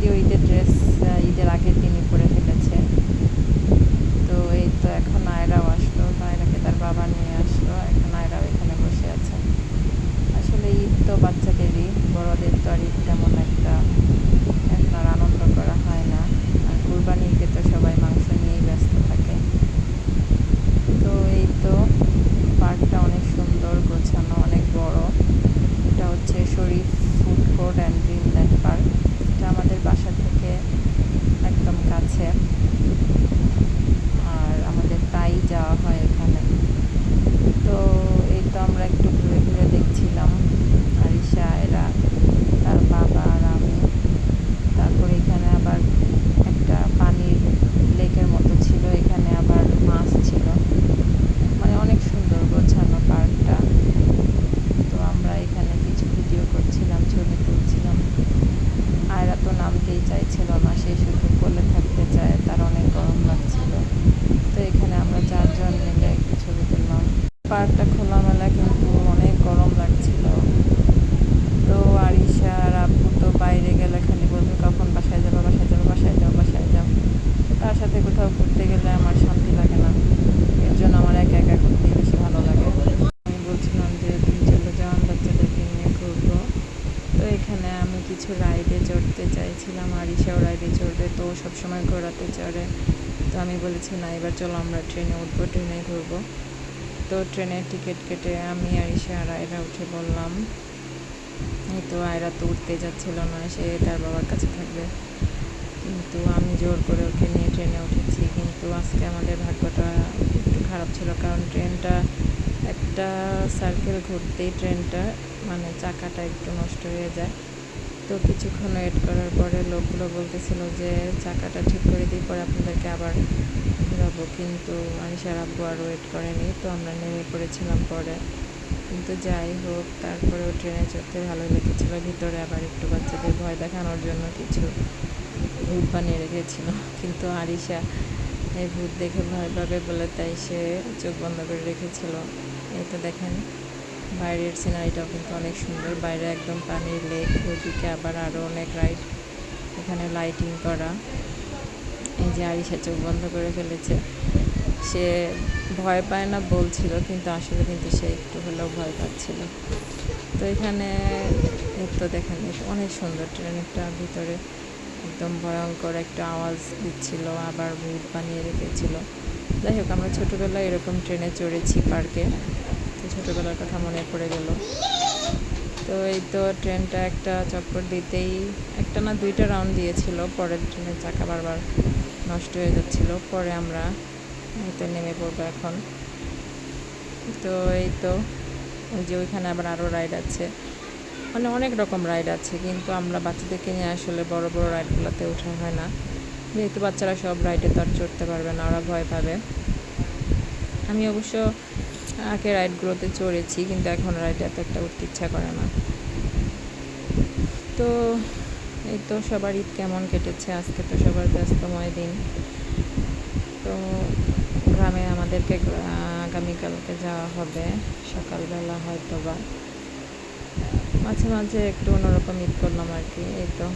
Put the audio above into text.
যদিও ঈদের ড্রেস ঈদের আগের দিনই পরে ফেলেছে। তো এই তো এখন আয়রাও আসলো, তো আয়রাকে তার বাবা নিয়ে আসলো, এখন আয়রাও এখানে বসে আছে। আসলে ঈদ তো বাচ্চাদেরই, বড়দের তো আর ঈদ তেমন একটা এখন আর আনন্দ করা হয় না। আর কুরবানি ঈদে তো সবাই মাংস নিয়েই ব্যস্ত থাকে। তো এই তো পার্কটা অনেক সুন্দর, গোছানো, অনেক বড়। এটা হচ্ছে Sharif food court and Dreamland park. এটা আমাদের বাসা থেকে একদম কাছে, আর আমাদের প্রায়ই যাওয়া হয় এখানে। তো এই তো আমরা একটু ঘুরে ঘুরে দেখছিলাম, আরিশা, এরা, তার বাবা আর আমি। তারপরে এখানে আবার একটা পানির লেকের মতো ছিল, এখানে আবার মাছ ছিল, মানে অনেক সুন্দর গোছানো পার্কটা। তো আমরা এখানে কিছু ভিডিও করছিলাম, ছবি তুলছিলাম। আয়রা তো নামতেই চাইছিল না, সে শুধু কোলে থাকতে চায়, তার অনেক গরম লাগছিল। তো এখানে আমরা 4 জন মিলে একটু ছবি তুললাম। পার্কটা খোলামেলা কিন্তু অনেক গরম লাগছিল। তো আরিশা আর আব্বু তো বাইরে গেলে খালি বলবে কখন বাসায় যাবো, বাসায় যাবো, বাসায় যাও, বাসায় যাও। তার সাথে কোথাও ঘুরতে গেলে আমার শান্তি লাগে না, এর জন্য আমার একা একা ঘুরতেই বেশি ভালো লাগে। আমি বলছিলাম যে তুমি চলে যাও, আমি বাচ্চাদেরকে নিয়ে ঘুরবো। তো এখানে আমি কিছু রাইডে চড়তে চাইছিলাম, আরিশাও রাইডে চড়বে, তো সবসময় ঘোরাতে চড়ে। তো আমি বলেছি না, এবার চলো আমরা ট্রেনে উঠবো, ট্রেনে ঘুরবো। তো ট্রেনের টিকিট কেটে আমি, আরিশা আর আয়রা উঠে বললাম। এই তো আয়রা তো উঠতে যাচ্ছিল না, সে তার বাবার কাছে থাকবে, কিন্তু আমি জোর করে ওকে নিয়ে ট্রেনে উঠেছি। কিন্তু আজকে আমাদের ভাগ্যটা একটু খারাপ ছিল, কারণ ট্রেনটা একটা সার্কেল ঘুরতেই ট্রেনটা মানে চাকাটা একটু নষ্ট হয়ে যায়। তো কিছুক্ষণ ওয়েট করার পরে লোকগুলো বলতেছিল যে চাকাটা ঠিক করে দিই, পরে আপনাদেরকে আবার ঘোরাবো, কিন্তু আনিশার আব্বু আর ওয়েট করেনি, তো আমরা নেমে পড়েছিলাম পরে। কিন্তু যাই হোক, তারপরেও ট্রেনে চড়তে ভালো লেগেছিল। ভিতরে আবার একটু বাচ্চাদের ভয় দেখানোর জন্য কিছু ভূত বানিয়ে রেখেছিল, কিন্তু আরিশা এই ভূত দেখে ভয় পাবে বলে তাই সে চোখ বন্ধ করে রেখেছিল। এই তো দেখেন বাইরের সিনারিটাও কিন্তু অনেক সুন্দর, বাইরে একদম পানির লেক, ওইদিকে আবার আরও অনেক রাইড, এখানে লাইটিং করা। এই যে আরিশা চোখ বন্ধ করে ফেলেছে, সে ভয় পায় না বলছিল, কিন্তু আসলে কিন্তু সে একটু হলেও ভয় পাচ্ছিল। তো এখানে তো দেখেন অনেক সুন্দর, ট্রেনটা ভিতরে একদম ভয়ঙ্কর একটা আওয়াজ দিচ্ছিল, আবার ভূত বানিয়ে রেখেছিল। যাই হোক, আমরা ছোটোবেলায় এরকম ট্রেনে চড়েছি পার্কে, তো ছোটোবেলার কথা মনে পড়ে গেল। তো এই তো ট্রেনটা একটা চক্কর দিতেই একটা না 2টা রাউন্ড দিয়েছিল, পরের ট্রেনের চাকা বারবার নষ্ট হয়ে যাচ্ছিল। পরে আমরা এই তো নেমে পড়বো এখন। তো এই তো ওই যে ওইখানে আবার আরও রাইড আছে, মানে অনেক রকম রাইড আছে, কিন্তু আমরা বাচ্চাদেরকে নিয়ে আসলে বড় বড় রাইডগুলোতে ওঠা হয় না, যেহেতু বাচ্চারা সব রাইডে তো আর চড়তে পারবে না, ওরা ভয় পাবে। আমি অবশ্য আগে রাইডগুলোতে চড়েছি, কিন্তু এখন রাইডে এত একটা উঠতে ইচ্ছা করে না। তো এই তো সবার ঈদ কেমন কেটেছে, আজকে তো সবার ব্যস্তময় দিন। তো গ্রামে আমাদেরকে আগামীকালকে যাওয়া হবে সকালবেলা, হয়তো বা মাঝে মাঝে একটু অন্যরকম ঈদ করলাম আর কি। এই তো